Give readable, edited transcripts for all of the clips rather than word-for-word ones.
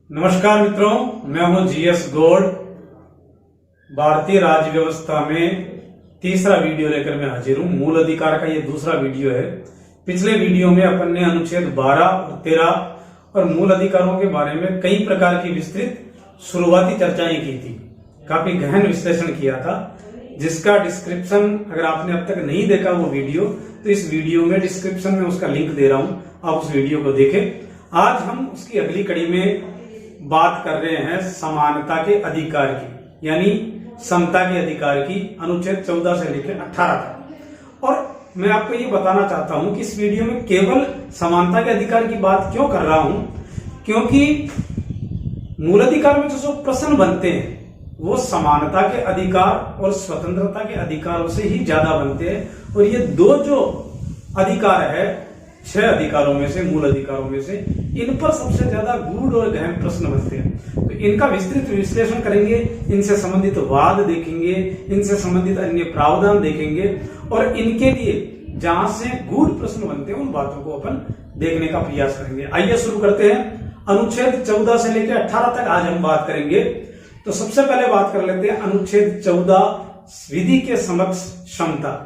नमस्कार मित्रों, मैं हूं जीएस गौड़। भारतीय राज्य व्यवस्था में तीसरा वीडियो लेकर मैं हाजिर हूं। मूल अधिकार का ये दूसरा वीडियो है। पिछले वीडियो में अपन ने अनुच्छेद 12 और 13 और मूल अधिकारों के बारे में कई प्रकार की विस्तृत शुरुआती चर्चाएं की थी। काफी गहन विश्लेषण किया था, जिसका डिस्क्रिप्शन अगर आपने अब तक नहीं देखा वो वीडियो, तो इस वीडियो में डिस्क्रिप्शन में उसका लिंक दे रहा हूं, आप उस वीडियो को देखें। आज हम उसकी अगली कड़ी में बात कर रहे हैं समानता के अधिकार की, यानी समता के अधिकार की, अनुच्छेद 14 से लेकर 18 तक। और मैं आपको ये बताना चाहता हूं कि इस वीडियो में केवल समानता के अधिकार की बात क्यों कर रहा हूं, क्योंकि मूल अधिकार में जो प्रश्न बनते हैं वो समानता के अधिकार और स्वतंत्रता के अधिकारों से ही ज्यादा बनते हैं। और ये दो जो अधिकार है 6 अधिकारों में से, मूल अधिकारों में से, इन पर सबसे ज्यादा गूढ़ और गहन प्रश्न बनते हैं। तो इनका विस्तृत विश्लेषण करेंगे, इनसे संबंधित वाद देखेंगे, इनसे संबंधित अन्य प्रावधान देखेंगे और इनके लिए जहां से गूढ़ प्रश्न बनते हैं उन बातों को अपन देखने का प्रयास करेंगे। आइए शुरू करते हैं। अनुच्छेद 14 से लेकर 18 तक आज हम बात करेंगे। तो सबसे पहले बात कर लेते हैं अनुच्छेद 14, विधि के समक्ष क्षमता।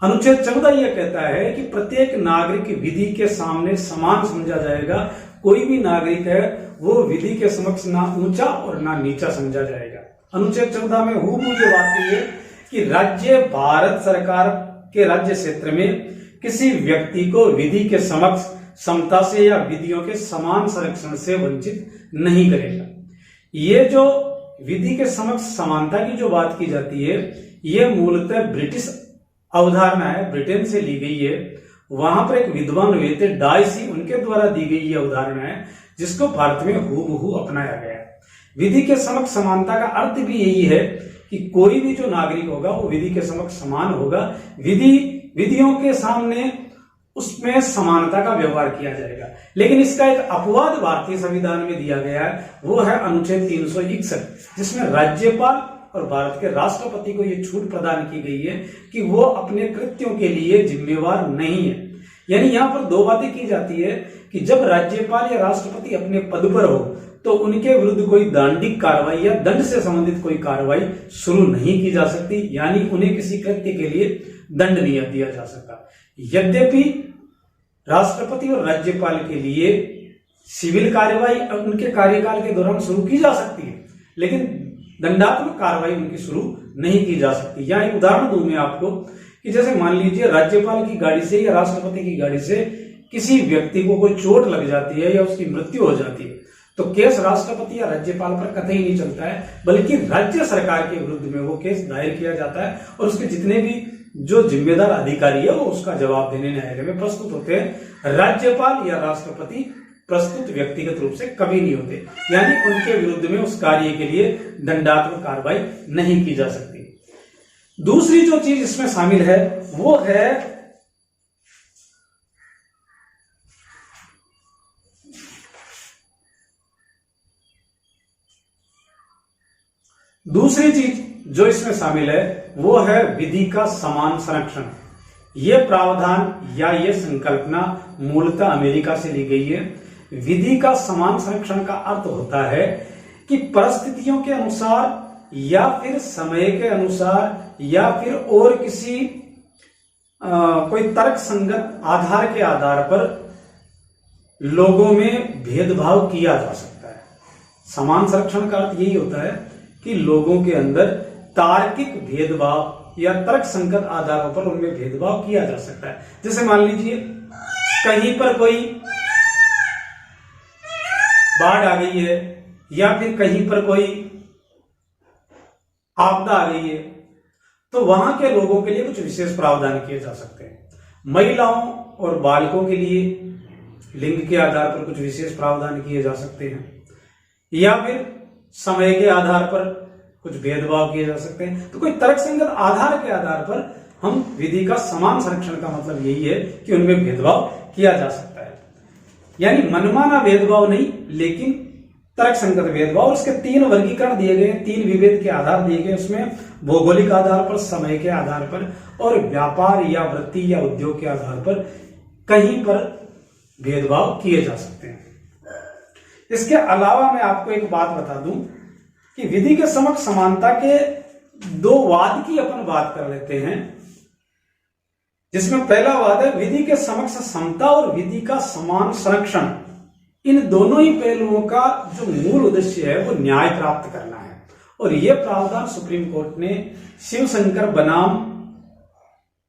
अनुच्छेद 14 यह कहता है कि प्रत्येक नागरिक विधि के सामने समान समझा जाएगा। कोई भी नागरिक है वो विधि के समक्ष ना ऊंचा और ना नीचा समझा जाएगा। अनुच्छेद 14 में हूबहू ये बात है कि राज्य भारत सरकार के राज्य क्षेत्र में किसी व्यक्ति को विधि के समक्ष समता से या विधियों के समान संरक्षण से वंचित नहीं करेगा। ये जो विधि के समक्ष समानता की जो बात की जाती है, ये मूलतः ब्रिटिश अवधारणा है, ब्रिटेन से ली गई है। वहां पर एक विद्वान हुए थे डायसी, उनके द्वारा दी गई ये अवधारणा है, जिसको भारत में हूबहू अपनाया गया। विधि के समक्ष समानता का अर्थ भी यही है कि कोई भी जो नागरिक होगा वो विधि के समक्ष समान होगा। विधियों के सामने उसमें समानता का व्यवहार किया जाएगा। लेकिन इसका एक अपवाद भारतीय संविधान में दिया गया है, वो है अनुच्छेद 361, जिसमें राज्यपाल और भारत के राष्ट्रपति को यह छूट प्रदान की गई है कि वो अपने कृत्यों के लिए जिम्मेवार नहीं है। यानी यहां पर दो बातें की जाती है कि जब राज्यपाल या राष्ट्रपति अपने पद पर हो तो उनके विरुद्ध कोई दंडिक कार्रवाई या दंड से संबंधित कोई कार्रवाई शुरू नहीं की जा सकती, यानी उन्हें किसी कृत्य के लिए दंड नहीं दिया जा सकता। यद्यपि राष्ट्रपति और राज्यपाल के लिए सिविल कार्रवाई उनके कार्यकाल के दौरान शुरू की जा सकती है, लेकिन दंडात्मक कार्रवाई उनकी शुरू नहीं की जा सकती। यहां एक उदाहरण दूं मैं आपको कि जैसे मान लीजिए राज्यपाल की गाड़ी से या राष्ट्रपति की गाड़ी से किसी व्यक्ति को कोई चोट लग जाती है या उसकी मृत्यु हो जाती है, तो केस राष्ट्रपति या राज्यपाल पर कतई नहीं चलता है, बल्कि राज्य सरकार के विरुद्ध में वो केस दायर किया जाता है और उसके जितने भी जो जिम्मेदार अधिकारी है वो उसका जवाब देने न्यायालय में प्रस्तुत होते हैं। राज्यपाल या राष्ट्रपति प्रस्तुत व्यक्तिगत रूप से कभी नहीं होते, यानी उनके विरुद्ध में उस कार्य के लिए दंडात्मक कार्रवाई नहीं की जा सकती। दूसरी जो चीज इसमें शामिल है वो है वो है विधि का समान संरक्षण। यह प्रावधान या यह संकल्पना मूलतः अमेरिका से ली गई है। विधि का समान संरक्षण का अर्थ होता है कि परिस्थितियों के अनुसार या फिर समय के अनुसार या फिर और किसी कोई तर्क संगत आधार के आधार पर लोगों में भेदभाव किया जा सकता है। समान संरक्षण का अर्थ यही होता है कि लोगों के अंदर तार्किक भेदभाव या तर्क संगत आधारों पर उनमें भेदभाव किया जा सकता है। जैसे मान लीजिए कहीं पर कोई बाढ़ आ गई है या फिर कहीं पर कोई आपदा आ गई है, तो वहां के लोगों के लिए कुछ विशेष प्रावधान किए जा सकते हैं। महिलाओं और बालकों के लिए लिंग के आधार पर कुछ विशेष प्रावधान किए जा सकते हैं, या फिर समय के आधार पर कुछ भेदभाव किए जा सकते हैं। तो कोई तर्कसंगत आधार के आधार पर हम विधि का समान संरक्षण का मतलब यही है कि उनमें भेदभाव किया जा सकता है, यानी मनमाना भेदभाव नहीं, लेकिन तर्कसंगत भेदभाव। उसके 3 वर्गीकरण दिए गए, 3 विभेद के आधार दिए गए उसमें, भौगोलिक आधार पर, समय के आधार पर और व्यापार या वृत्ति या उद्योग के आधार पर कहीं पर भेदभाव किए जा सकते हैं। इसके अलावा मैं आपको एक बात बता दूं कि विधि के समक्ष समानता के दो वाद की अपन बात कर लेते हैं, जिसमें पहला वाद है विधि के समक्ष समता और विधि का समान संरक्षण। इन दोनों ही पहलुओं का जो मूल उद्देश्य है वो न्याय प्राप्त करना है, और यह प्रावधान सुप्रीम कोर्ट ने शिवशंकर बनाम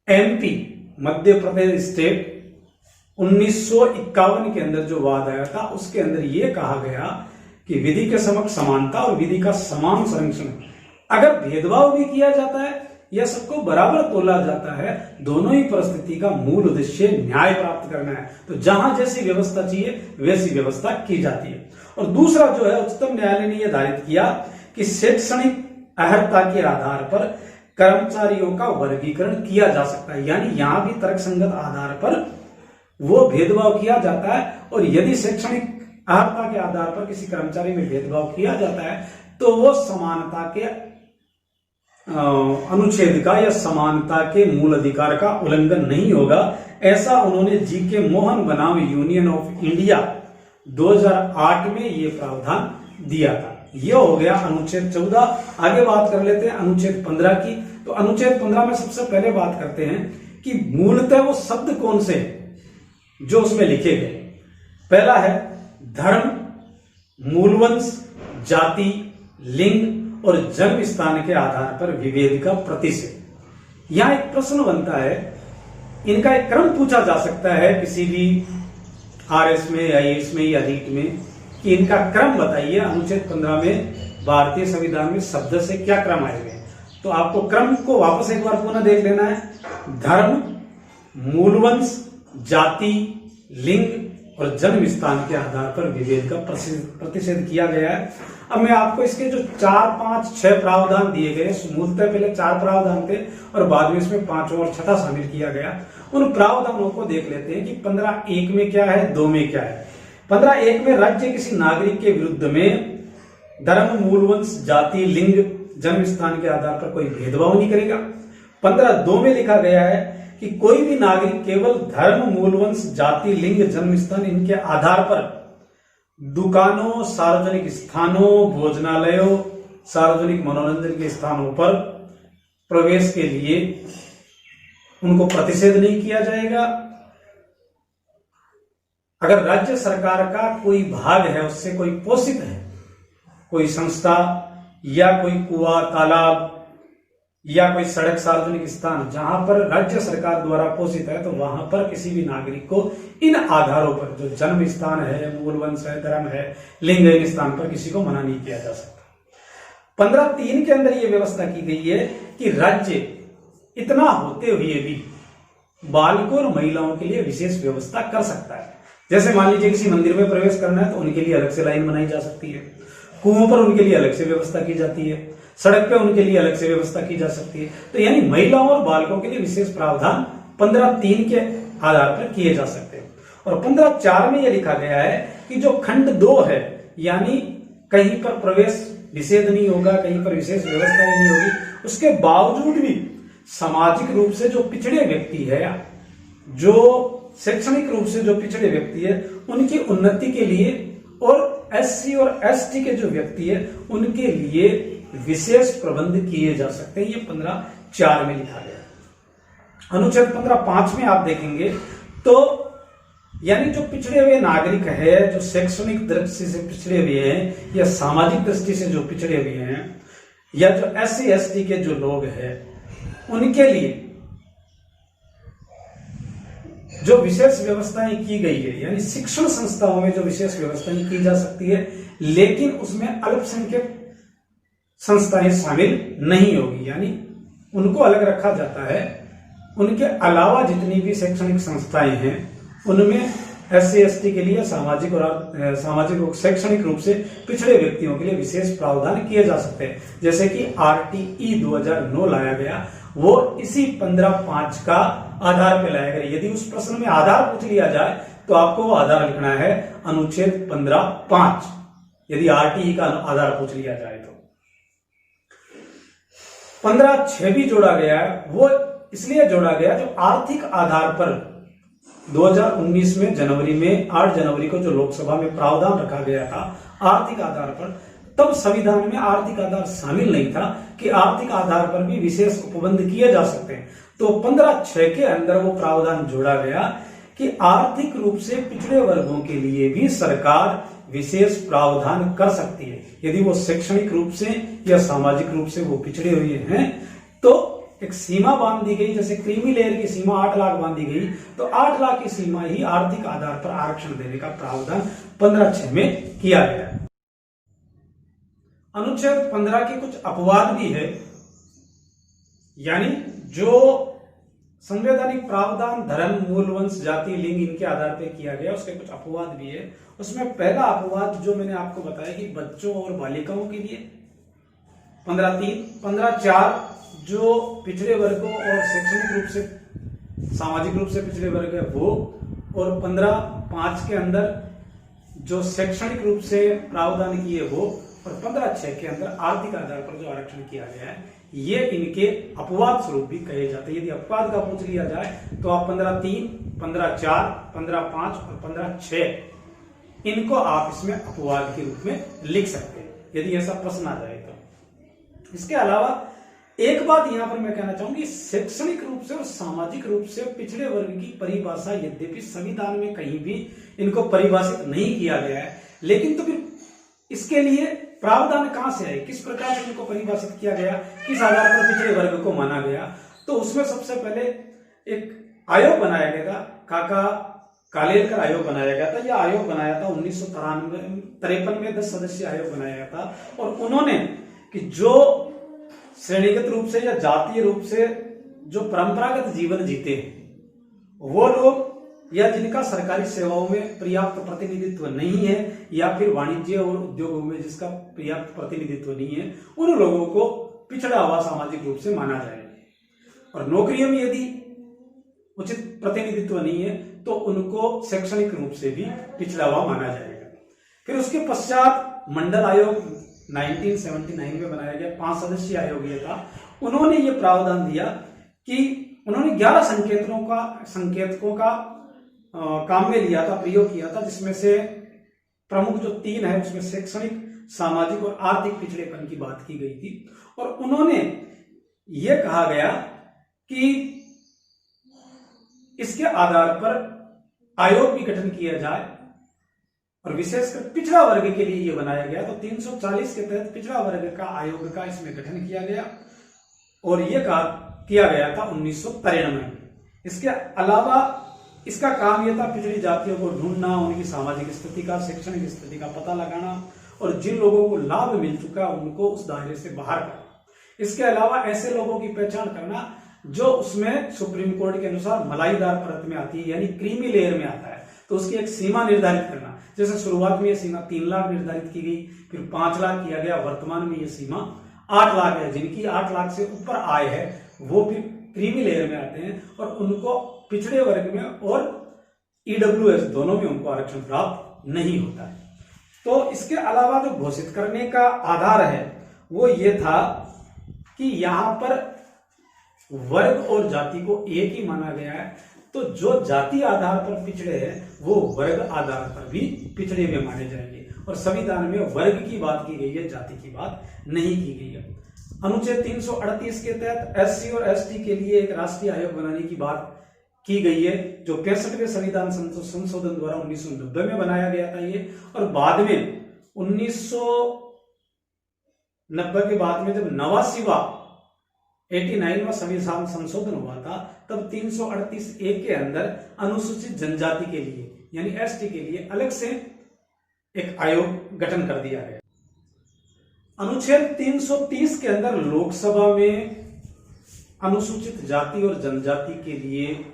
एमपी मध्य प्रदेश स्टेट 1951 के अंदर जो वाद आया था उसके अंदर यह कहा गया कि विधि के समक्ष समानता और विधि का समान संरक्षण, अगर भेदभाव भी किया जाता है या सबको बराबर तोला जाता है, दोनों ही परिस्थिति का मूल उद्देश्य न्याय प्राप्त करना है। तो जहां जैसी व्यवस्था चाहिए वैसी व्यवस्था की जाती है। और दूसरा जो है, उच्चतम न्यायालय ने यह धारित किया कि शैक्षणिक अर्हता के आधार पर कर्मचारियों का वर्गीकरण किया जा सकता है, यानी यहां भी तर्कसंगत आधार पर वो भेदभाव किया जाता है। और यदि शैक्षणिक अर्हता के आधार पर किसी कर्मचारी में भेदभाव किया जाता है तो वो समानता के अनुच्छेद का या समानता के मूल अधिकार का उल्लंघन नहीं होगा। ऐसा उन्होंने जीके मोहन बनाम यूनियन ऑफ इंडिया 2008 में ये प्रावधान दिया था। यह हो गया अनुच्छेद 14। आगे बात कर लेते हैं अनुच्छेद 15 की। तो अनुच्छेद 15 में सबसे पहले बात करते हैं कि मूलतः वो शब्द कौन से जो उसमें लिखे गए। पहला है धर्म, मूलवंश, जाति, लिंग और जन्म स्थान के आधार पर विभेद का प्रतिषेध। यहां एक प्रश्न बनता है, इनका एक क्रम पूछा जा सकता है किसी भी आरएस में, आईएएस में या रीट में, कि इनका क्रम बताइए। अनुच्छेद 15 में भारतीय संविधान में शब्द से क्या क्रम आए हुए। तो आपको क्रम को वापस एक बार पुनः देख लेना है। धर्म, मूलवंश, जाति, लिंग और जन्म स्थान के आधार पर विभेद का प्रतिषेध किया गया है। अब मैं आपको इसके जो 4, 5, 6 प्रावधान दिए गए, मूलतः पहले 4 प्रावधान थे और बाद में इसमें 5वां और 6वां शामिल किया गया, उन प्रावधानों को देख लेते हैं कि 15(1) में क्या है, 2 में क्या है। 15(1) में राज्य किसी नागरिक के विरुद्ध में धर्म, मूलवंश, जाति, लिंग, जन्म स्थान के आधार पर कोई भेदभाव नहीं करेगा। 15(2) में लिखा गया है कि कोई भी नागरिक केवल धर्म, मूलवंश, जाति, लिंग, जन्म स्थान इनके आधार पर दुकानों, सार्वजनिक स्थानों, भोजनालयों, सार्वजनिक मनोरंजन के स्थानों पर प्रवेश के लिए उनको प्रतिषेध नहीं किया जाएगा। अगर राज्य सरकार का कोई भाग है, उससे कोई पोषित है, कोई संस्था या कोई कुआं, तालाब या कोई सड़क, सार्वजनिक स्थान जहां पर राज्य सरकार द्वारा पोषित है, तो वहां पर किसी भी नागरिक को इन आधारों पर, जो जन्म स्थान है, मूलवंश है, धर्म है, लिंग है, इन स्थान पर किसी को मना नहीं किया जा सकता। 15(3) के अंदर यह व्यवस्था की गई है कि राज्य इतना होते हुए भी बालकों और महिलाओं के लिए विशेष व्यवस्था कर सकता है। जैसे मान लीजिए किसी मंदिर में प्रवेश करना है तो उनके लिए अलग से लाइन बनाई जा सकती है, कुओं पर उनके लिए अलग से व्यवस्था की जाती है, सड़क पे उनके लिए अलग से व्यवस्था की जा सकती है। तो यानी महिलाओं और बालकों के लिए विशेष प्रावधान 15(3) के आधार पर किए जा सकते हैं। और 15(4) में यह लिखा गया है कि जो खंड 2 है, यानी कहीं पर प्रवेश निषेध नहीं होगा, कहीं पर विशेष व्यवस्था नहीं होगी, उसके बावजूद भी सामाजिक रूप से जो पिछड़े व्यक्ति है, जो शैक्षणिक रूप से जो पिछड़े व्यक्ति है, उनकी उन्नति के लिए और SC और ST के जो व्यक्ति है उनके लिए विशेष प्रबंध किए जा सकते हैं। ये 15(4) में लिखा गया। अनुच्छेद 15(5) में आप देखेंगे तो यानी जो पिछड़े हुए नागरिक है, जो शैक्षणिक दृष्टि से पिछड़े हुए हैं या सामाजिक दृष्टि से जो पिछड़े हुए हैं, या जो SC ST के जो लोग हैं, उनके लिए जो विशेष व्यवस्थाएं की गई है, यानी शिक्षण संस्थाओं में जो विशेष व्यवस्थाएं की जा सकती है, लेकिन उसमें अल्पसंख्यक संस्थाएं शामिल नहीं होगी, यानी उनको अलग रखा जाता है। उनके अलावा जितनी भी शैक्षणिक संस्थाएं हैं उनमें SC ST के लिए सामाजिक और शैक्षणिक रूप से पिछड़े व्यक्तियों के लिए विशेष प्रावधान किए जा सकते हैं। जैसे कि RTE 2009 लाया गया, वो इसी 15(5) का आधार पे लाया गया। यदि उस प्रश्न में आधार पूछ लिया जाए तो आपको वो आधार लिखना है अनुच्छेद 15(5), यदि RTE का आधार पूछ लिया जाए तो। 15(6) भी जोड़ा गया है, वो इसलिए जोड़ा गया जो आर्थिक आधार पर 2019 में जनवरी में 8 जनवरी को जो लोकसभा में प्रावधान रखा गया था आर्थिक आधार पर, तब संविधान में आर्थिक आधार शामिल नहीं था कि आर्थिक आधार पर भी विशेष उपबंध किए जा सकते हैं। तो 15(6) के अंदर वो प्रावधान जोड़ा गया कि आर्थिक रूप से पिछड़े वर्गों के लिए भी सरकार विशेष प्रावधान कर सकती है यदि वो शैक्षणिक रूप से या सामाजिक रूप से वो पिछड़े हुए हैं। तो एक सीमा बांध दी गई, जैसे क्रीमी लेयर की सीमा 8 लाख बांधी गई, तो 8 लाख की सीमा ही आर्थिक आधार पर आरक्षण देने का प्रावधान 15(6) में किया गया है। अनुच्छेद 15 के कुछ अपवाद भी है, यानी जो संवैधानिक प्रावधान धर्म, मूल, वंश, जाति, लिंग इनके आधार पर किया गया, उसके कुछ अपवाद भी है। उसमें पहला अपवाद जो मैंने आपको बताया कि बच्चों और बालिकाओं के लिए 15(3), 15(4) जो पिछड़े वर्गों और शैक्षणिक रूप से, सामाजिक रूप से पिछड़े वर्ग है वो, और 15(5) के अंदर जो शैक्षणिक रूप से प्रावधान किए वो, और 15(6) के अंदर आर्थिक आधार पर जो आरक्षण किया गया है, ये इनके अपवाद स्वरूप भी कहे जाते हैं। यदि अपवाद का पूछ लिया जाए तो आप 15(3), 15(4), 15(5) और 15(6) इनको आप इसमें अपवाद के रूप में लिख सकते हैं यदि ऐसा प्रश्न आ जाए तो। इसके अलावा एक बात यहां पर मैं कहना चाहूंगी, शैक्षणिक रूप से और सामाजिक रूप से पिछड़े वर्ग की परिभाषा यद्यपि संविधान में कहीं भी इनको परिभाषित नहीं किया गया है, लेकिन तो फिर इसके लिए प्रावधान कहां से आए, किस प्रकार से इनको परिभाषित किया गया, किस आधार पर पिछड़े वर्ग को माना गया। तो उसमें सबसे पहले एक आयोग बनाया गया था, काका कालेलकर आयोग बनाया गया था। यह आयोग बनाया था 1953 में 10 सदस्यीय आयोग बनाया गया था, और उन्होंने कि जो श्रेणीगत रूप से या जातीय रूप से जो परंपरागत जीवन जीते हैं वो लोग, या जिनका सरकारी सेवाओं में पर्याप्त प्रतिनिधित्व नहीं है, या फिर वाणिज्य और उद्योगों में जिसका पर्याप्त प्रतिनिधित्व नहीं है, उन लोगों को पिछड़ा हुआ सामाजिक रूप से माना जाएगा। और नौकरियों में यदि उचित प्रतिनिधित्व नहीं है तो उनको शैक्षणिक रूप से भी पिछड़ा हुआ माना जाएगा। फिर उसके पश्चात मंडल आयोग 1979 में बनाया गया, 5 सदस्यीय आयोग ये था। उन्होंने ये प्रावधान दिया कि उन्होंने 11 संकेतकों का काम में लिया था, प्रयोग किया था, जिसमें से प्रमुख जो 3 है उसमें शैक्षणिक, सामाजिक और आर्थिक पिछड़ेपन की बात की गई थी। और उन्होंने ये कहा गया कि इसके आधार पर आयोग भी गठन किया जाए, और विशेषकर पिछड़ा वर्ग के लिए यह बनाया गया। तो 340 के तहत पिछड़ा वर्ग का आयोग का इसमें गठन किया गया, और यह किया गया था 1993 में। इसके अलावा इसका काम यह था पिछड़ी जातियों को ढूंढना, उनकी सामाजिक स्थिति का, शैक्षणिक स्थिति का पता लगाना, और जिन लोगों को लाभ मिल चुका उनको उस दायरे से बाहर करना। इसके अलावा ऐसे लोगों की पहचान करना जो उसमें सुप्रीम कोर्ट के अनुसार मलाईदार परत में आती है, यानी क्रीमी लेयर में आता है, तो उसकी एक सीमा निर्धारित करना। जैसे शुरुआत में यह सीमा 3 लाख निर्धारित की गई, फिर 5 लाख किया गया, वर्तमान में यह सीमा 8 लाख है। जिनकी 8 लाख से ऊपर आय है वो फिर क्रीमी लेयर में आते हैं, और उनको पिछड़े वर्ग में और ईडब्ल्यूएस दोनों में उनको आरक्षण प्राप्त नहीं होता है। तो इसके अलावा जो घोषित करने का आधार है वो ये था कि यहां पर वर्ग और जाति को एक ही माना गया है, तो जो जाति आधार पर पिछड़े हैं वो वर्ग आधार पर भी पिछड़े हुए माने जाएंगे, और संविधान में वर्ग की बात की गई है, जाति की बात नहीं की गई है। अनुच्छेद 338 के तहत एससी और एसटी के लिए एक राष्ट्रीय आयोग बनाने की बात की गई है, जो 65वें संविधान संशोधन द्वारा 1990 में बनाया गया था ये। और बाद में 1990 के बाद में जब 89वां संविधान संशोधन हुआ था, तब 338(1) के अंदर अनुसूचित जनजाति के लिए यानी एसटी के लिए अलग से एक आयोग गठन कर दिया गया। अनुच्छेद 330 के अंदर लोकसभा में अनुसूचित जाति और जनजाति के लिए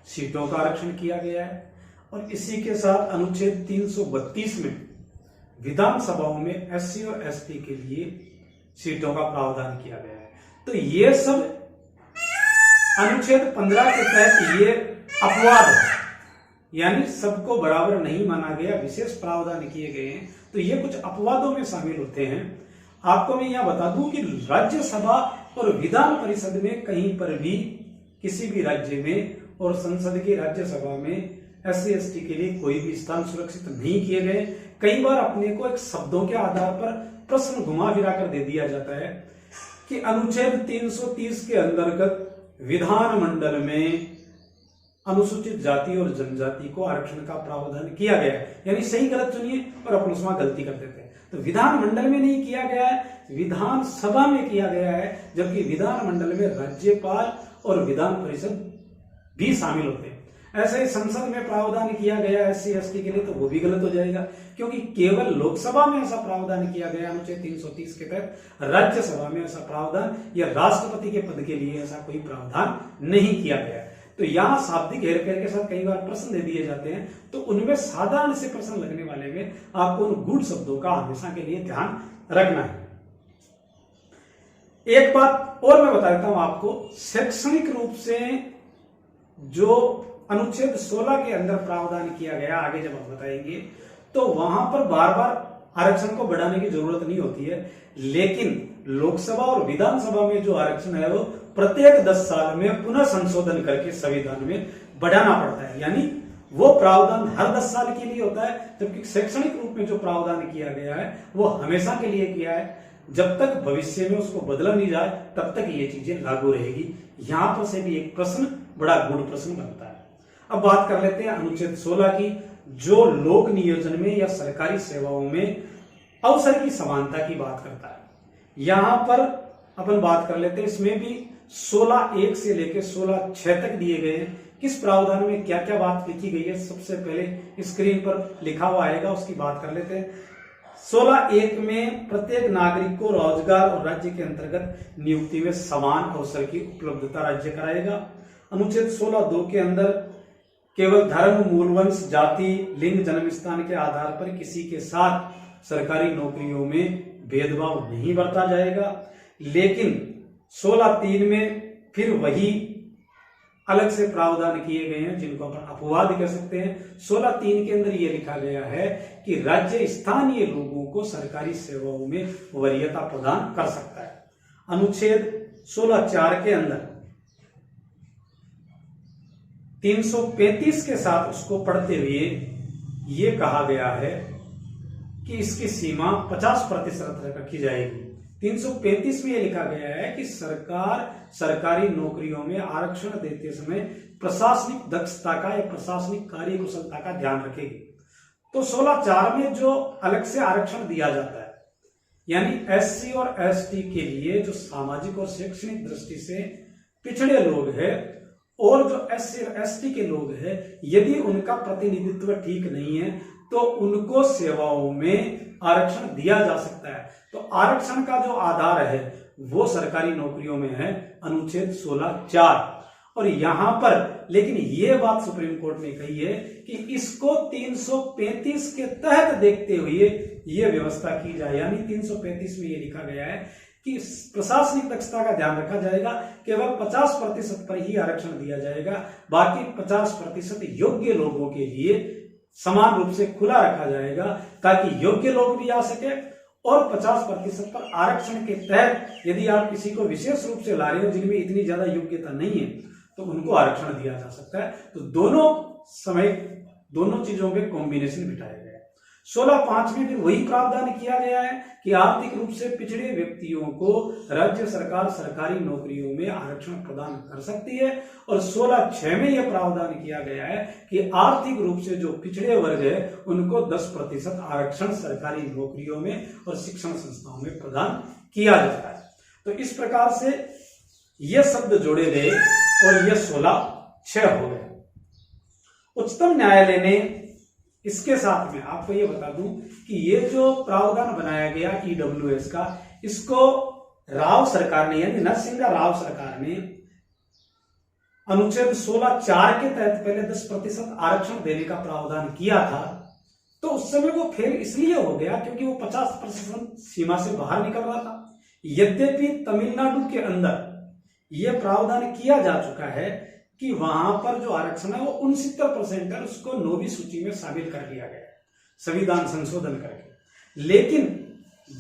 सीटों का आरक्षण किया गया है, और इसी के साथ अनुच्छेद 332 में विधानसभाओं में एससी और एसटी के लिए सीटों का प्रावधान किया गया है। तो ये सब अनुच्छेद 15 के तहत ये अपवाद है, यानी सबको बराबर नहीं माना गया, विशेष प्रावधान किए गए हैं। तो ये कुछ अपवादों में शामिल होते हैं। आपको मैं यह बता दूं कि राज्यसभा और विधान परिषद में कहीं पर भी किसी भी राज्य में और संसद की राज्यसभा में SC/ST के लिए कोई भी स्थान सुरक्षित नहीं किए गए। कई बार अपने को एक शब्दों के आधार पर प्रश्न घुमा फिरा कर दे दिया जाता है कि अनुच्छेद 330 के अंतर्गत विधानमंडल में अनुसूचित जाति और जनजाति को आरक्षण का प्रावधान किया गया है, यानी सही गलत चुनिए और अपन उसमें गलती कर देते हैं। तो विधानमंडल में नहीं किया गया है, विधानसभा में किया गया है, जबकि विधानमंडल में राज्यपाल और विधान परिषद भी शामिल होते हैं। ऐसे ही संसद में प्रावधान किया गया SC/ST के लिए, तो वो भी गलत हो जाएगा, क्योंकि केवल लोकसभा में ऐसा प्रावधान किया गया अनुच्छेद 330 के तहत, राज्यसभा में ऐसा प्रावधान या राष्ट्रपति के पद के लिए ऐसा कोई प्रावधान नहीं किया गया। तो यहाँ शाब्दिक हेरफेर के साथ कई बार प्रश्न दे दिए जाते हैं, तो उनमें साधारण से प्रश्न लगने वाले में आपको उन गूढ़ शब्दों का हमेशा के लिए ध्यान रखना है। एक बात और मैं बता देता हूं आपको, शैक्षणिक रूप से जो अनुच्छेद 16 के अंदर प्रावधान किया गया, आगे जब हम बताएंगे, तो वहां पर बार बार आरक्षण को बढ़ाने की जरूरत नहीं होती है, लेकिन लोकसभा और विधानसभा में जो आरक्षण है वो प्रत्येक 10 साल में पुनः संशोधन करके संविधान में बढ़ाना पड़ता है, यानी वो प्रावधान हर 10 साल के लिए होता है, जबकि शैक्षणिक रूप में जो प्रावधान किया गया है वो हमेशा के लिए किया है। जब तक भविष्य में उसको बदला नहीं जाए तब तक ये चीजें लागू रहेगी। यहां पर से भी एक प्रश्न बड़ा गूढ़ प्रश्न बनता है। अब बात कर लेते हैं अनुच्छेद 16 की, जो लोक नियोजन में या सरकारी सेवाओं में अवसर की समानता की बात करता है। यहां पर अपन बात कर लेते हैं, इसमें भी 16(1) से लेकर 16(6) तक दिए गए हैं। किस प्रावधान में क्या क्या बात लिखी गई है, सबसे पहले स्क्रीन पर लिखा हुआ आएगा, उसकी बात कर लेते हैं। 16(1) में प्रत्येक नागरिक को रोजगार और राज्य के अंतर्गत नियुक्ति में समान अवसर की उपलब्धता राज्य कराएगा। अनुच्छेद 16(2) के अंदर केवल धर्म, मूलवंश, जाति, लिंग, जन्म स्थान के आधार पर किसी के साथ सरकारी नौकरियों में भेदभाव नहीं बरता जाएगा। लेकिन 16(3) में फिर वही अलग से प्रावधान किए गए हैं, जिनको अपन अपवाद कह सकते हैं। 16(3) के अंदर यह लिखा गया है कि राज्य स्थानीय लोगों को सरकारी सेवाओं में वरीयता प्रदान कर सकता है। अनुच्छेद 16(4) के अंदर 335 के साथ उसको पढ़ते हुए ये कहा गया है कि इसकी सीमा 50% रखी जाएगी। 335 में यह लिखा गया है कि सरकार सरकारी नौकरियों में आरक्षण देते समय प्रशासनिक दक्षता का या प्रशासनिक कार्य कुशलता का ध्यान रखेगी। तो 16(4) में जो अलग से आरक्षण दिया जाता है, यानी SC और ST के लिए जो सामाजिक और शैक्षणिक दृष्टि से पिछड़े लोग हैं और जो SC और ST के लोग हैं, यदि उनका प्रतिनिधित्व ठीक नहीं है तो उनको सेवाओं में आरक्षण दिया जा सकता है। तो आरक्षण का जो आधार है वो सरकारी नौकरियों में है अनुच्छेद 16(4). और यहां पर लेकिन ये बात सुप्रीम कोर्ट ने कही है कि इसको 335 के तहत देखते हुए ये व्यवस्था की जाए, यानी 335 में ये लिखा गया है कि प्रशासनिक दक्षता का ध्यान रखा जाएगा, केवल 50% पर ही आरक्षण दिया जाएगा, बाकी 50% योग्य लोगों के लिए समान रूप से खुला रखा जाएगा, ताकि योग्य लोग भी आ सके। और 50% पर आरक्षण के तहत यदि आप किसी को विशेष रूप से ला रहे हो जिनमें इतनी ज्यादा योग्यता नहीं है तो उनको आरक्षण दिया जा सकता है। तो दोनों चीजों में कॉम्बिनेशन बिठाया गया है। 16(5) में भी वही प्रावधान किया गया है कि आर्थिक रूप से पिछड़े व्यक्तियों को राज्य सरकार सरकारी नौकरियों में आरक्षण प्रदान कर सकती है। और 16(6) में यह प्रावधान किया गया है कि आर्थिक रूप से जो पिछड़े वर्ग है उनको 10% आरक्षण सरकारी नौकरियों में और शिक्षण संस्थाओं में प्रदान किया जाता है। तो इस प्रकार से ये शब्द जोड़े गए और ये 16(6) हो गए। उच्चतम न्यायालय ने इसके साथ में आपको ये बता दूं कि ये जो प्रावधान बनाया गया EWS का, इसको राव सरकार ने यानी नरसिंह राव सरकार ने अनुच्छेद 16(4) के तहत पहले 10% आरक्षण देने का प्रावधान किया था। तो उस समय वो फेल इसलिए हो गया क्योंकि वो 50% सीमा से बाहर निकल रहा था। यद्यपि तमिलनाडु के अंदर यह प्रावधान किया जा चुका है कि वहां पर जो आरक्षण है वो 69% है, उसको 9वीं सूची में शामिल कर लिया गया संविधान संशोधन करके। लेकिन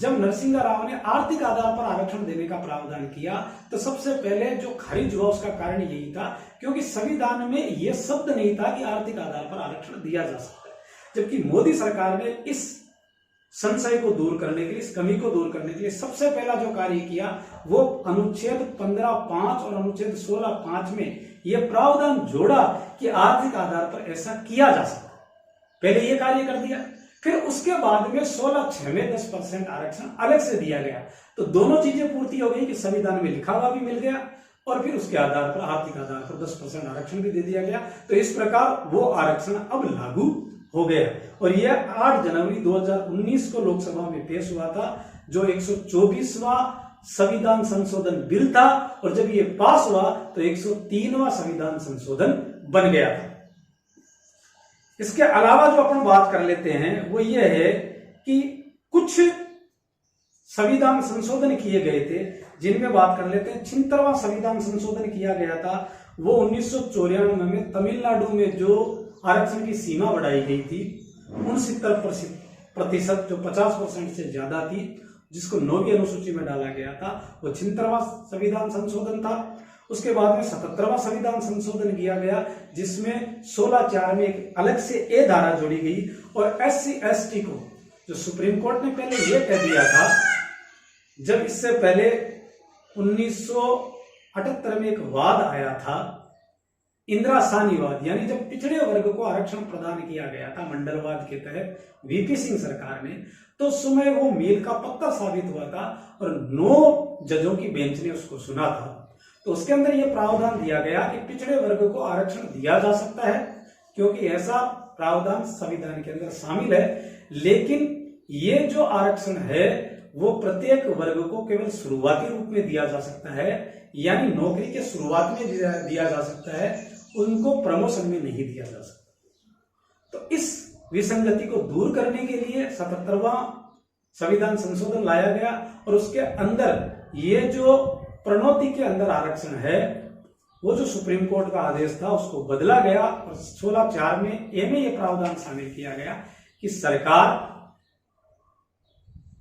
जब नरसिंह राव ने आर्थिक आधार पर आरक्षण देने का प्रावधान किया तो सबसे पहले जो खारिज हुआ उसका कारण यही था क्योंकि संविधान में यह शब्द नहीं था कि आर्थिक आधार पर आरक्षण दिया जा सकता है। जबकि मोदी सरकार ने इस संशय को दूर करने के लिए, इस कमी को दूर करने के लिए सबसे पहला जो कार्य किया वो अनुच्छेद 15(5) और अनुच्छेद 16(5) में यह प्रावधान जोड़ा कि आर्थिक आधार पर ऐसा किया जा सकता है। पहले यह कार्य कर दिया, फिर उसके बाद में 16(6) में 10% आरक्षण अलग से दिया गया। तो दोनों चीजें पूर्ति हो गई कि संविधान में लिखा हुआ भी मिल गया और फिर उसके आधार पर, आर्थिक आधार पर 10% आरक्षण भी दे दिया गया। तो इस प्रकार वो आरक्षण अब लागू हो गया और यह 8 जनवरी 2019 को लोकसभा में पेश हुआ था, जो 124वां संविधान संशोधन बिल था और जब ये पास हुआ तो 103वां संविधान संशोधन बन गया था। इसके अलावा जो अपन बात कर लेते हैं वो ये है कि कुछ संविधान संशोधन किए गए थे जिनमें बात कर लेते हैं। 76वां संविधान संशोधन किया गया था, वो 1994 में तमिलनाडु में जो आरक्षण की सीमा बढ़ाई गई थी 69% जो 50% से ज्यादा थी, जिसको 9वीं अनुसूची में डाला गया था, वो 76वां संविधान संशोधन था। उसके बाद में 77वां संविधान संशोधन किया गया जिसमें 16(4) में एक अलग से ए धारा जोड़ी गई और SC/ST को, जो सुप्रीम कोर्ट ने पहले यह कह दिया था, जब इससे पहले 1978 में एक वाद आया था इंदिरा सानीवाद, यानी जब पिछड़े वर्ग को आरक्षण प्रदान किया गया था मंडलवाद के तहत VP सिंह सरकार ने, तो उस समय वो मील का पत्थर साबित हुआ था और 9 जजों की बेंच ने उसको सुना था। तो उसके अंदर यह प्रावधान दिया गया कि पिछड़े वर्ग को आरक्षण दिया जा सकता है क्योंकि ऐसा प्रावधान संविधान के अंदर शामिल है, लेकिन ये जो आरक्षण है वो प्रत्येक वर्ग को केवल शुरुआती रूप में दिया जा सकता है, यानी नौकरी के शुरुआत में दिया जा सकता है, उनको प्रमोशन में नहीं दिया जा सकता। तो इस विसंगति को दूर करने के लिए 77वां संविधान संशोधन लाया गया और उसके अंदर ये जो प्रणोति के अंदर आरक्षण है वो जो सुप्रीम कोर्ट का आदेश था उसको बदला गया और 16(4) में ए में यह प्रावधान शामिल किया गया कि सरकार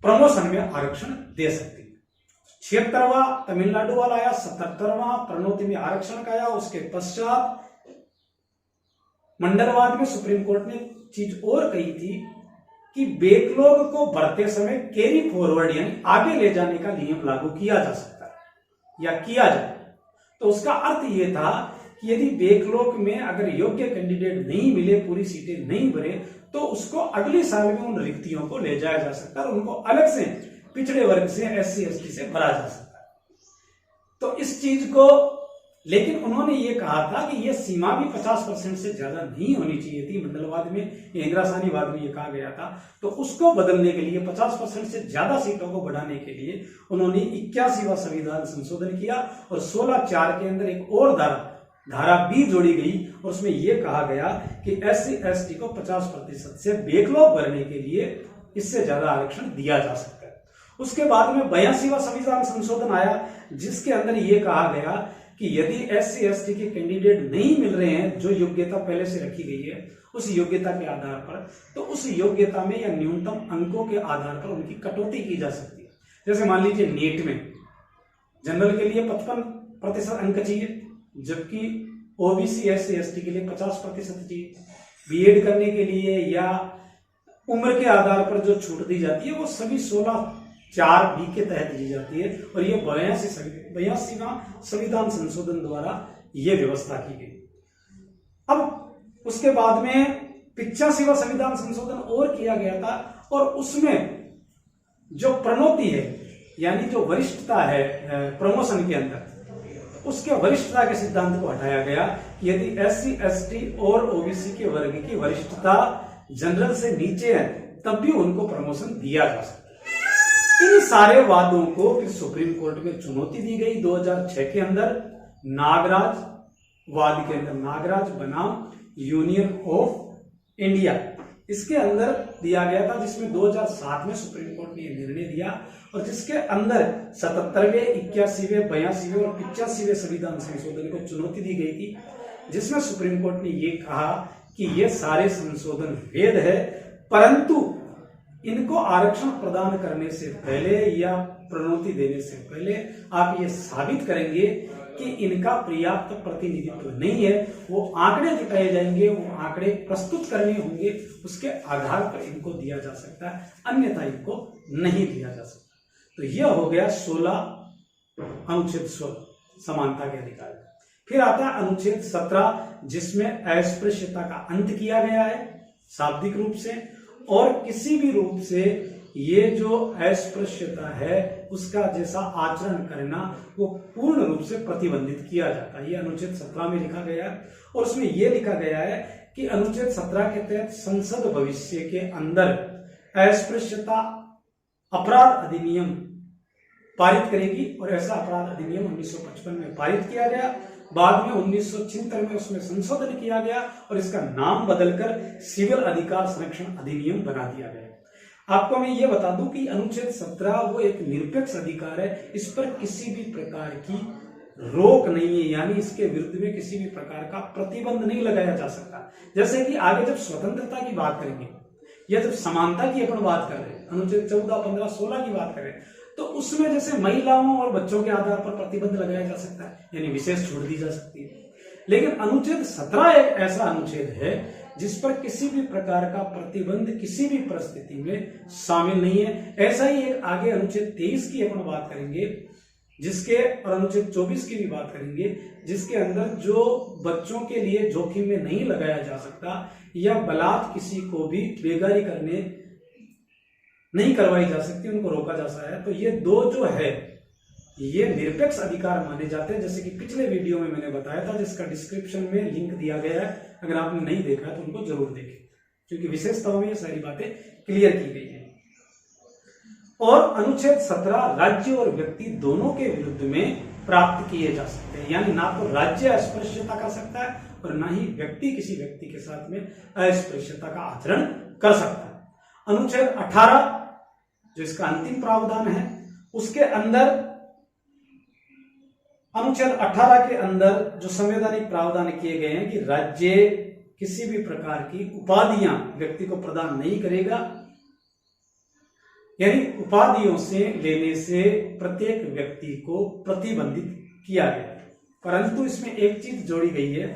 प्रमोशन में आरक्षण दे सकती है। 76वां तमिलनाडु वाला आया, 77वां प्रणोति में आरक्षण का आया। उसके पश्चात मंडलवाद में सुप्रीम कोर्ट ने चीज और कही थी कि बैकलॉग को भरते समय कैरी फॉरवर्ड यानी आगे ले जाने का नियम लागू किया जा सकता है या किया जाए। तो उसका अर्थ यह था कि यदि बैकलॉग में अगर योग्य कैंडिडेट नहीं मिले, पूरी सीटें नहीं भरे, तो उसको अगले साल में उन रिक्तियों को ले जाया जा सकता है और उनको अलग से पिछड़े वर्ग से SC/ST से भरा जा सकता है। तो इस चीज को, लेकिन उन्होंने ये कहा था कि यह सीमा भी 50% से ज्यादा नहीं होनी चाहिए थी। मंडलवाद में, इंदिरा सानीवाद में यह कहा गया था। तो उसको बदलने के लिए 50% से ज्यादा सीटों को बढ़ाने के लिए उन्होंने 81वां संविधान संशोधन किया और 16(4) के अंदर एक और धारा B जोड़ी गई और उसमें यह कहा गया कि SC/ST को 50% से बैकलॉग भरने के लिए इससे ज्यादा आरक्षण दिया जा सकता है। उसके बाद में 82वां संविधान संशोधन आया जिसके अंदर यह कहा गया कि यदि SC/ST के कैंडिडेट नहीं मिल रहे हैं जो योग्यता पहले से रखी गई है उस योग्यता के आधार पर, तो उस योग्यता में या न्यूनतम अंकों के आधार पर उनकी कटौती की जा सकती है। जैसे मान लीजिए नीट में जनरल के लिए 55% अंक चाहिए, जबकि OBC SC/ST के लिए 50% चाहिए। बीएड करने के लिए या उम्र के आधार पर जो छूट दी जाती है वो सभी 16(4)B के तहत दी जाती है और ये 82वां संविधान संशोधन द्वारा ये व्यवस्था की गई। अब उसके बाद में 85वां संविधान संशोधन और किया गया था और उसमें जो प्रणोति है यानी जो वरिष्ठता है प्रमोशन के अंदर, उसके वरिष्ठता के सिद्धांत को हटाया गया। यदि SC/ST और OBC के वर्ग की वरिष्ठता जनरल से नीचे है तब भी उनको प्रमोशन दिया जा सकता है। इन सारे वादों को फिर सुप्रीम कोर्ट में चुनौती दी गई 2006 के अंदर नागराज वाद के अंदर। नागराज बनाम यूनियन ऑफ इंडिया, इसके अंदर दिया गया था, जिसमें 2007 में सुप्रीम कोर्ट ने निर्णय दिया और जिसके अंदर 77वें, 81वें, 82वें और 85वें संविधान संशोधन को चुनौती दी गई थी, जिसमें सुप्रीम कोर्ट ने यह कहा कि ये सारे संशोधन वैध है, परंतु इनको आरक्षण प्रदान करने से पहले या प्रोन्नति देने से पहले आप ये साबित करेंगे कि इनका पर्याप्त प्रतिनिधित्व नहीं है। वो आंकड़े दिखाए जाएंगे, वो आंकड़े प्रस्तुत करने होंगे, उसके आधार पर इनको दिया जा सकता है, अन्यथा इनको नहीं दिया जा सकता। तो यह हो गया 16 अनुच्छेद 16 समानता के अधिकार। फिर आता है अनुच्छेद 17 जिसमें अस्पृश्यता का अंत किया गया है शाब्दिक रूप से, और किसी भी रूप से ये जो अस्पृश्यता है उसका जैसा आचरण करना वो पूर्ण रूप से प्रतिबंधित किया जाता है। ये अनुच्छेद 17 में लिखा गया है। और उसमें यह लिखा गया है कि अनुच्छेद 17 के तहत संसद भविष्य के अंदर अस्पृश्यता अपराध अधिनियम पारित करेगी, और ऐसा अपराध अधिनियम 1955 में पारित किया गया। बाद में 1976 में उसमें संशोधन किया गया और इसका नाम बदलकर सिविल अधिकार संरक्षण अधिनियम बना दिया गया। आपको मैं ये बता दूं कि अनुच्छेद 17 वो एक निरपेक्ष अधिकार है, इस पर किसी भी प्रकार की रोक नहीं है, यानी इसके विरुद्ध में किसी भी प्रकार का प्रतिबंध नहीं लगाया जा सकता। जैसे कि आगे जब स्वतंत्रता की बात करेंगे या जब समानता की अपन बात कर रहे हैं, अनुच्छेद 14, 15, 16 की बात करें, तो उसमें जैसे महिलाओं और बच्चों के आधार पर प्रतिबंध लगाया जा सकता है, यानी विशेष छूट दी जा सकती है। लेकिन अनुच्छेद 17 एक ऐसा अनुच्छेद है जिस पर किसी भी प्रकार का प्रतिबंध किसी भी परिस्थिति में शामिल नहीं है। ऐसा ही एक आगे अनुच्छेद 23 की अपन बात करेंगे जिसके, और अनुच्छेद 24 की भी बात करेंगे, जिसके अंदर जो बच्चों के लिए जोखिम में नहीं लगाया जा सकता या बलात् किसी को भी बेगारी करने नहीं करवाई जा सकती, उनको रोका जा सकता है। तो ये दो जो है ये निरपेक्ष अधिकार माने जाते हैं, जैसे कि पिछले वीडियो में मैंने बताया था, जिसका डिस्क्रिप्शन में लिंक दिया गया है। अगर आपने नहीं देखा है तो उनको जरूर देखें, क्योंकि विशेषताओं में ये सारी बातें क्लियर की गई है। और अनुच्छेद 17 राज्य और व्यक्ति दोनों के विरुद्ध में प्राप्त किए जा सकते हैं, यानी ना तो राज्य अस्पृश्यता कर सकता है और ना ही व्यक्ति किसी व्यक्ति के साथ में अस्पृश्यता का आचरण कर सकता है। अनुच्छेद 18 जो इसका अंतिम प्रावधान है, उसके अंदर अनुच्छेद 18 के अंदर जो संवैधानिक प्रावधान किए गए हैं कि राज्य किसी भी प्रकार की उपाधियां व्यक्ति को प्रदान नहीं करेगा, यानी उपाधियों से लेने से प्रत्येक व्यक्ति को प्रतिबंधित किया गया। परंतु इसमें एक चीज जोड़ी गई है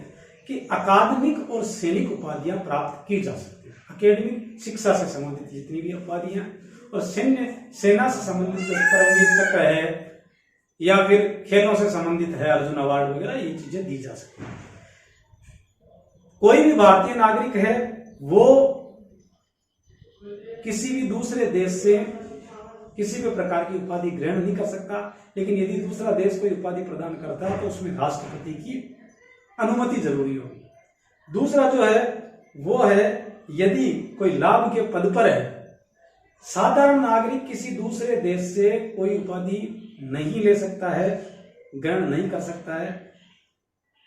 कि अकादमिक और सैनिक उपाधियां प्राप्त की जा सकती है। अकेडमिक शिक्षा से संबंधित जितनी भी उपाधियां और सेना से संबंधित जो परमवीर चक्र है या फिर खेलों से संबंधित है अर्जुन अवार्ड वगैरह, ये चीजें दी जा सकती हैं। कोई भी भारतीय नागरिक है वो किसी भी दूसरे देश से किसी भी प्रकार की उपाधि ग्रहण नहीं कर सकता, लेकिन यदि दूसरा देश कोई उपाधि प्रदान करता है तो उसमें राष्ट्रपति की अनुमति जरूरी होगी। दूसरा जो है वो है यदि कोई लाभ के पद पर है, साधारण नागरिक किसी दूसरे देश से कोई उपाधि नहीं ले सकता है, ग्रहण नहीं कर सकता है,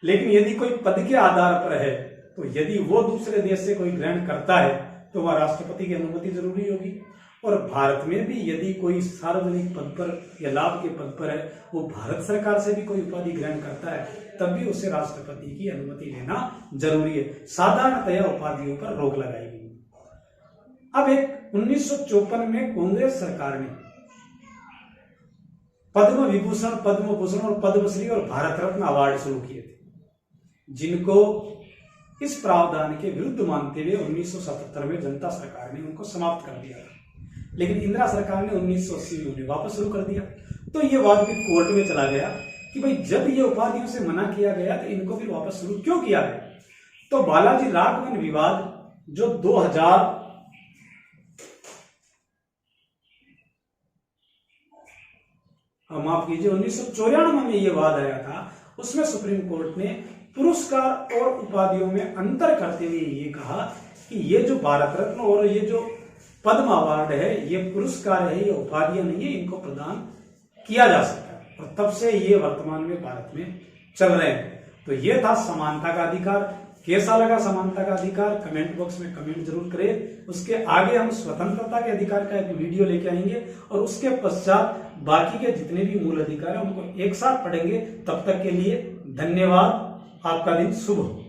लेकिन यदि कोई पद के आधार पर है तो यदि वो दूसरे देश से कोई ग्रहण करता है तो वह राष्ट्रपति की अनुमति जरूरी होगी। और भारत में भी यदि कोई सार्वजनिक पद पर या लाभ के पद पर है, वो भारत सरकार से भी कोई उपाधि ग्रहण करता है, तब भी उसे राष्ट्रपति की अनुमति लेना जरूरी है। साधारणतया उपाधियों पर रोक लगाई गई। अब एक 1954 में कांग्रेस सरकार ने पद्म विभूषण, पद्म भूषण और पद्मश्री और भारत रत्न अवार्ड शुरू किए थे, जिनको इस प्रावधान के विरुद्ध मानते हुए 1977 में जनता सरकार ने उनको समाप्त कर दिया था। लेकिन इंदिरा सरकार ने 1980 में उन्हें वापस शुरू कर दिया। तो ये वाद भी कोर्ट में चला गया कि भाई जब ये उपाधियों से मना किया गया तो इनको फिर वापस शुरू क्यों किया गया। तो बालाजी राघवन विवाद जो 2000 माफ कीजिए 1994 में ये वाद आया था, उसमें सुप्रीम कोर्ट ने पुरस्कार और उपाधियों में अंतर करते हुए ये कहा कि ये जो भारत रत्न और ये जो पद्म अवार्ड है ये पुरस्कार है, ये उपाधियां नहीं है, इनको प्रदान किया जा सकता है। और तब से ये वर्तमान में भारत में चल रहे हैं। तो ये था समानता का अधिकार। कैसा लगा समानता का अधिकार, कमेंट बॉक्स में कमेंट जरूर करें। उसके आगे हम स्वतंत्रता के अधिकार का एक वीडियो लेके आएंगे और उसके पश्चात बाकी के जितने भी मूल अधिकार है उनको एक साथ पढ़ेंगे। तब तक के लिए धन्यवाद। आपका दिन शुभ हो।